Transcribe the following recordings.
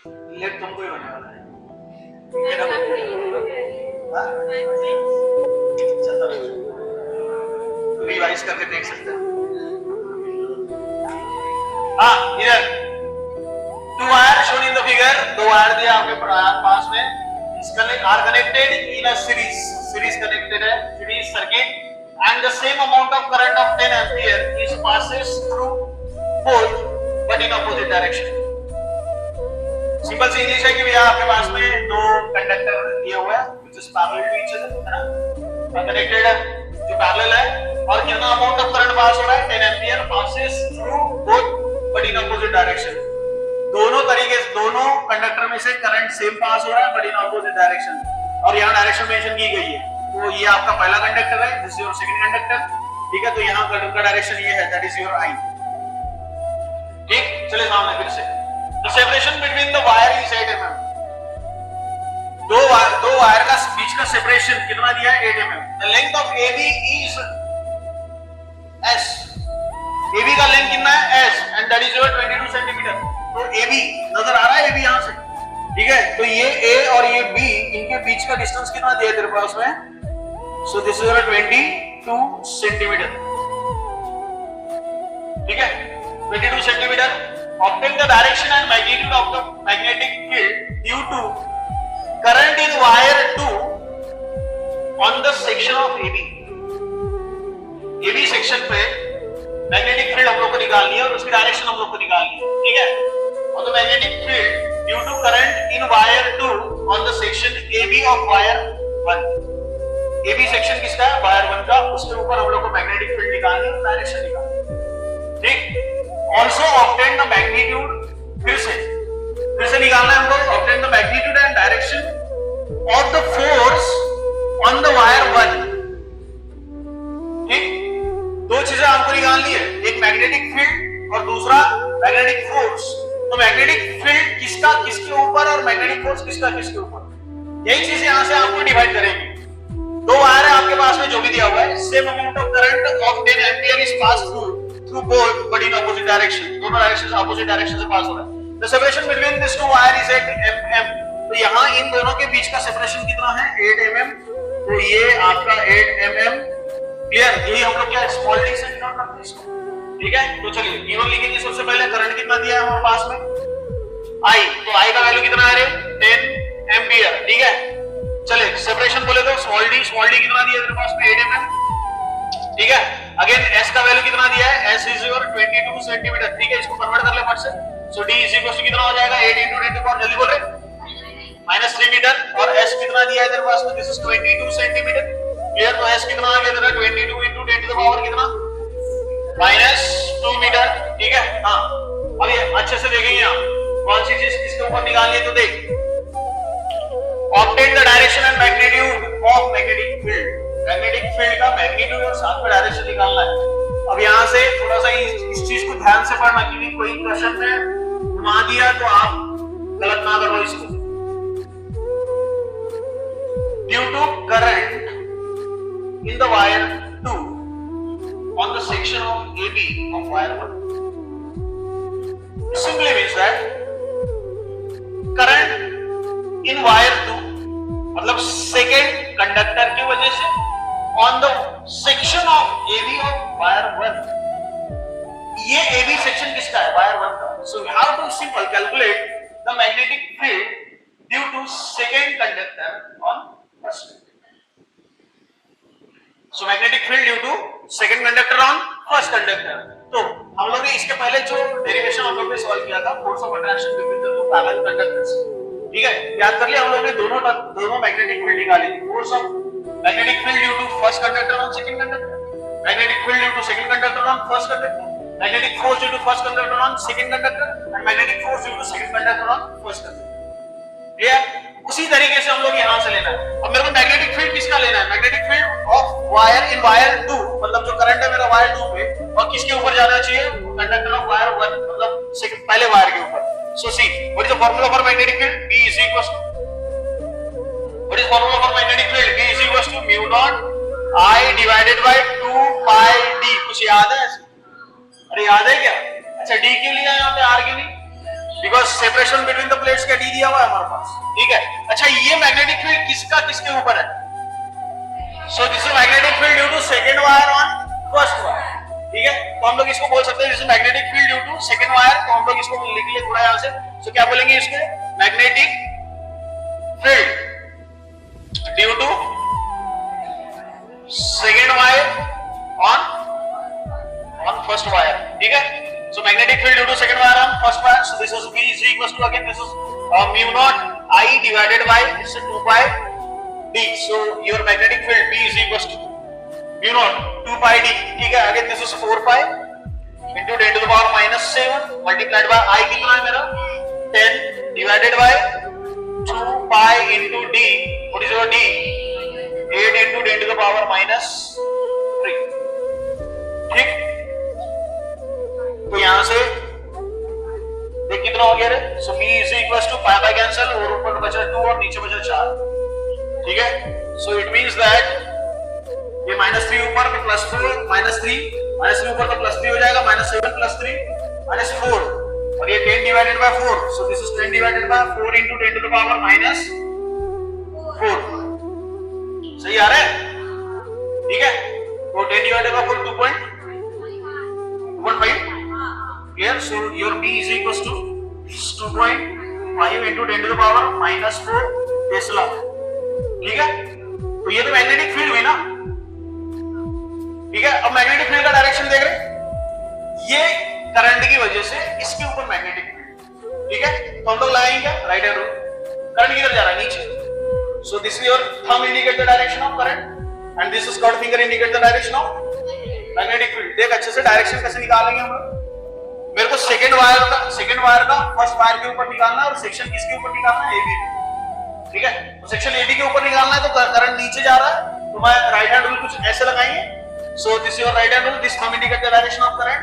Late तुमको ही होने वाला है। रिवाइज करके देख सकते हो। हाँ, इधर two wire shown in the figure, दो वायर दिया आपके पास में, are connected in a series connected है, series circuit, and the same amount of current of 10 ampere is passes through both but in opposite direction. Simple सी English है कि भैया आपके पास में दो कंडक्टर दिए हुए हैं which is parallel to each other, है ना, कनेक्टेड है, जो पैरेलल है, और कितना अमाउंट ऑफ करंट पास हो रहा है, 10 ampere passes through both but in opposite direction. दोनों तरीके से दोनों कंडक्टर में से करंट सेम पास हो रहा है but in opposite direction, और यहाँ डायरेक्शन मेंशन की गई है। तो ये आपका पहला कंडक्टर है, this is your second conductor, ठीक है। तो यहाँ करंट का डायरेक्शन ये है, दैट इज योर आई, ठीक। चलिए सामने फिर से, the separation between the wire is 8 mm। दो वायर का बीच का सेपरेशन कितना दिया है, 8 mm। The length of AB is S, AB का लेंथ कितना है, S, and that is your 22 centimetre. तो AB नजर आ रहा है, AB यहाँ से, ठीक है। तो ये A और ये B, इनके बीच का डिस्टेंस कितना दिया तेरे पास में, so this is 22 सेंटीमीटर, ठीक है, 22 centimetre. Obtain the direction and magnitude of the magnetic field due to current in wire 2 on the section of AB। AB section पे मैग्नेटिक फील्ड हम लोग को निकालनी है और उसकी डायरेक्शन हम लोग को निकालनी है, ठीक है। और तो magnetic field due to current in wire 2 on the section AB of wire 1। AB section किसका है, वायर 1 का, उसके ऊपर हम लोग को मैग्नेटिक फील्ड निकालनी है, डायरेक्शन निकालनी है, ठीक। ऑल्सो ऑब्टेन द मैग्नीट्यूड, फिर से निकालना है हमको, obtain the magnitude and direction of the force on the wire 1, ठीक। दो चीजें हमको निकालनी है, एक मैग्नेटिक फील्ड और दूसरा मैग्नेटिक फोर्स। तो मैग्नेटिक फील्ड किसका किसके ऊपर और मैग्नेटिक फोर्स किसका किसके ऊपर, यही चीज यहां से आपको डिवाइड करेंगे। दो वायर है आपके पास में जो भी दिया हुआ है, same amount of current of 10 ampere is pass through both but in opposite direction, दोनों डायरेक्शन ऑपोजिट डायरेक्शन से पास हो रहा है। The separation between this two wire is 8 mm। तो यहाँ इन दोनों के बीच का सेपरेशन कितना है, 8 mm। तो ये आपका 8 mm, क्लियर। यही हम लोग क्या स्मॉल डी से डिनोट करते हैं इसको, ठीक है। तो चलिए गिवन लिखेंगे सबसे पहले, करंट कितना दिया है हमारे पास में, I, तो I का वैल्यू कितना है रे, 10 एम्पीयर, ठीक है। चले सेपरेशन बोले तो स्मॉल डी कितना दिया तेरे पास में, 8 mm, ठीक है। अगेन S का वैल्यू कितना दिया है, S इज योर 22 सेंटीमीटर, ठीक है। इसको कन्वर्ट कर ले फट से, सो D इज इक्वल टू कितना हो जाएगा, 8 * 10 पावर, जल्दी बोल रहे, -3 मीटर, और S कितना दिया है तेरे पास में, दिस इज 22 सेंटीमीटर, क्लियर। तो S कितना आ गया तेरा, 22 * 10 टू द पावर कितना, -2 मीटर, ठीक है। हाँ, अब ये अच्छे से देखेंगे आप, कौन सी चीज किसके ऊपर निकालनी है, तो देख, obtain the direction and magnitude of magnetic field, magnetic field का मैग्नीट्यूड और साथ में डायरेक्शन निकालना है। अब यहाँ से थोड़ा सा इस चीज को ध्यान से पढ़ना, क्योंकि कोई क्वेश्चन में घुमा दिया तो आप गलत ना करो इसको। Due to current in the wire 2 on the section of AB of wire 1, simply means that current in wire 2 मतलब सेकेंड कंडक्टर की वजह से on the section of AB of wire 1, ये AB सेक्शन किसका है, wire 1 का। So we have to simple calculate the magnetic field due to second conductor on first conductor. So magnetic field due to second conductor on first conductor। तो हम लोग ने इसके पहले जो डेरिवेशन हम लोग ने सॉल्व किया था, force of attraction between the two parallel conductors, ठीक है। याद कर लिया हम लोग ने, दोनों मैग्नेटिक फील्ड निकाली थी। Force of magnetic field due to first conductor on second conductor, magnetic field due to second conductor on first conductor, magnetic force due to first conductor on second conductor, and magnetic force due to second conductor on first conductor, clear. उसी तरीके से हम लोग यहां से लेना है। अब मेरे को मैग्नेटिक फील्ड किसका लेना है, magnetic field of wire in wire 2, मतलब जो करंट है मेरा वायर 2 पे, और किसके ऊपर जाना चाहिए, कंडक्टर ऑफ वायर 1, मतलब पहले वायर के ऊपर। So see what is the formula for magnetic field, B is equal to, what is formula for magnetic field, B is equal to mu naught I divided by 2 pi D। कुछ याद है? अरे याद है क्या? अच्छा, D क्यों लिया यहाँ पे, R क्यों नहीं? Because separation between the plates का डी दिया हुआ है हमारे पास, ठीक है। अच्छा, ये मैग्नेटिक फील्ड किसका किसके ऊपर है? So this is magnetic field due to second wire on first wire, ठीक है। तो हम लोग इसको बोल सकते हैं this is magnetic field due to second wire, तो हम लोग इसको लिख लिए थोड़ा यहां से। सो क्या बोलेंगे इसके? Magnetic field due to second wire on first wire, ठीक है। So magnetic field due to second wire on first wire. So this is V is equals to, again this is mu naught I divided by this is 2 pi d. So your magnetic field B is equals to mu naught 2 pi d, ठीक है। Again this is 4 pi into 10 to the power minus 7 multiplied by I कितना है मेरा 10 divided by 2 pi into d. What is your d? 8 into 10 to the power minus 3, ठीक। तो यहां से देख कितना हो गया रे? So b is equals to pi by cancel और ऊपर बचा 2 और नीचे बचा 4, ठीक है। सो इट मींस दैट ये -3 ऊपर तो +4 -3 ऊपर तो +3 हो जाएगा, -7 +3 -4 और ये 10 divided by 4. So this is 10 divided by 4 into 10 to the power -4. सही आ रहा है? ठीक है। तो 10 divided by 4 2.15 here. So your B is equals to 2.5 into 10 to the power -4 Tesla, ठीक है। तो ये तो मैग्नेटिक फील्ड हुई ना, ठीक है। अब मैग्नेटिक फील्ड का डायरेक्शन देख रहे, ये करंट की वजह से इसके ऊपर मैग्नेटिक फील्ड, ठीक है। तो हम लोग लगाएंगे राइट हैंड रूल, करंट किधर जा रहा है? नीचे। सो this is your thumb indicate the direction of current and this is third finger indicate the direction of magnetic field. देख अच्छे से डायरेक्शन कैसे निकालेंगे हम लोग। मेरे को सेकंड वायर का फर्स्ट वायर के ऊपर निकालना है और सेक्शन किसके ऊपर निकालना है? AB, ठीक है। तो सेक्शन AB के ऊपर निकालना है, तो करंट नीचे जा रहा है, तो मैं राइट हैंड रूल कुछ ऐसे लगाएंगे। So this your right hand rule, this thumb indicate the direction of current.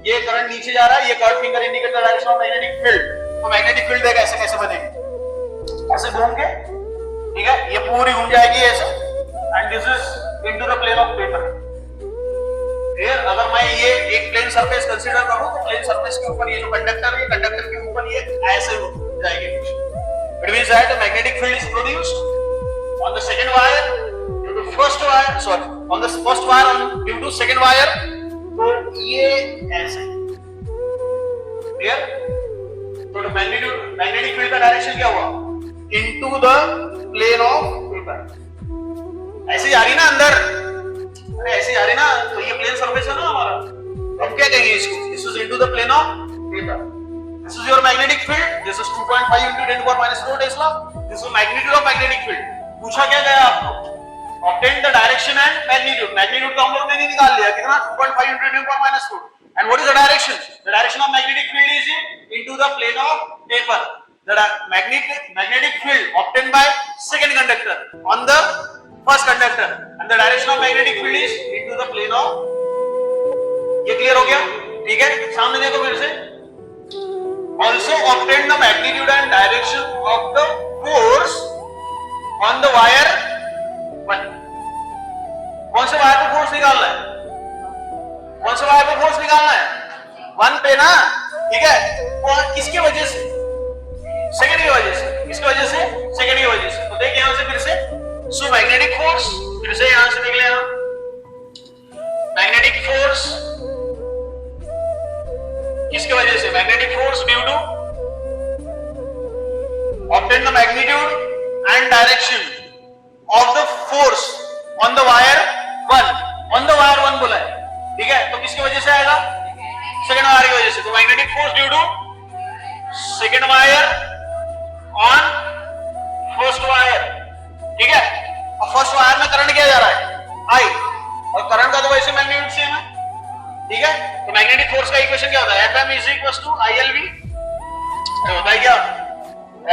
ये करंट नीचे जा रहा है, ये third finger indicate the direction of magnetic field. तो मैग्नेटिक फील्ड देख ऐसे कैसे बनेगी, ऐसे घूम के, ठीक है। ये पूरी घूम जाएगी ऐसे and this is into the plane of paper. फिर अगर मैं ये एक प्लेन सरफेस कंसीडर करूं तो प्लेन सरफेस के ऊपर ये जो कंडक्टर है, कंडक्टर के ऊपर ये ऐसे जाएगी। It means that the magnetic field is produced on the second wire due to first wire, sorry on the first wire due to second wire. तो ये ऐसे, क्लियर? तो मैग्नेटिक फील्ड का डायरेक्शन क्या हुआ? Into the plane of paper. ऐसे जा रही ना अंदर, अरे ऐसे जा रही ना, तो ये प्लेन सरफेस है ना हमारा। अब क्या कहेंगे इसको? This is into the plane of paper. This is your magnetic field, this is 2.5 into 10 to the power -4 tesla. This is magnitude of magnetic field. पूछा क्या गया आपको? Obtain the direction and magnitude. Magnitude का हम लोग ने निकाल लिया, कितना? 2.5 into 10 to the power -4। And what is the direction? The direction of magnetic field is into the plane of paper. The magnetic field obtained by second conductor on the first conductor and the direction of magnetic field is into the plane of, ये clear हो गया? ठीक है। सामने देखो फिर से, also obtain the magnitude and direction of the force on the wire 1। कौन से वायर पे फोर्स निकालना है? कौन से वायर पे फोर्स निकालना है? 1 पे ना, ठीक है। और किसकी वजह से? सेकंड की वजह से। किसकी वजह से? सेकंड की वजह से। तो देख यहां से फिर से, सो मैग्नेटिक फोर्स, फिर से यहां से देख लेना, मैग्नेटिक फोर्स किसकी वजह से? Magnetic force due to obtain the magnitude and direction of the force on the wire 1। On the wire 1 बोला है, ठीक है। तो किसकी वजह से आएगा? सेकंड वायर की वजह से। तो magnetic force due to second wire on first wire, ठीक है। और फर्स्ट वायर में करंट क्या जा रहा है? I, और करंट का तो वैसे मैग्नीट्यूड सेम है, ठीक है। तो मैग्नेटिक फोर्स का इक्वेशन क्या होता है? Fm is equals to ILV, होता है क्या?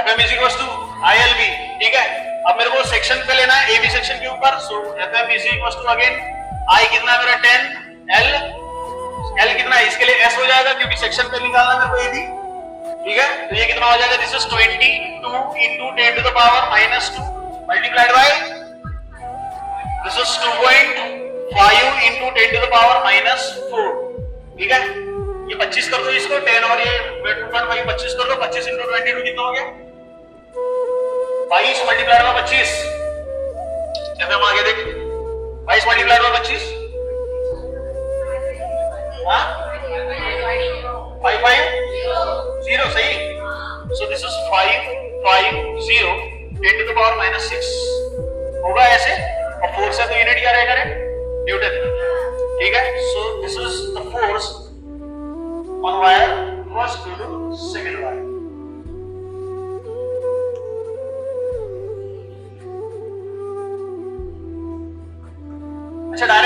Fm is equals to ILV, ठीक है। अब मेरे को सेक्शन पे लेना है, AB सेक्शन के ऊपर। सो Fm is equals to again I कितना है मेरा 10, L कितना है? इसके लिए S हो जाएगा क्योंकि सेक्शन पे निकालना मेरे को AB, ठीक है। तो ये कितना हो जाएगा? This is 22 into 10 to the power -2 multiplied by this is 2.5 into 10 to the power -4, ठीक है। ये 25 कर दो इसको, 10 और ये 2.5 25 कर दो, 25 इंटू 22 कितना हो गया 22 मल्टीप्लाई बाय 25। एफएम आगे देख 22 मल्टीप्लाई बाय 25 हाँ 550 सही। So this is 550 10 to the power -6 होगा ऐसे, और फोर्स है तो यूनिट क्या रहेगा रे न्यूटन, ठीक है। So this is the force on wire first to second wire. अच्छा डायरेक्ट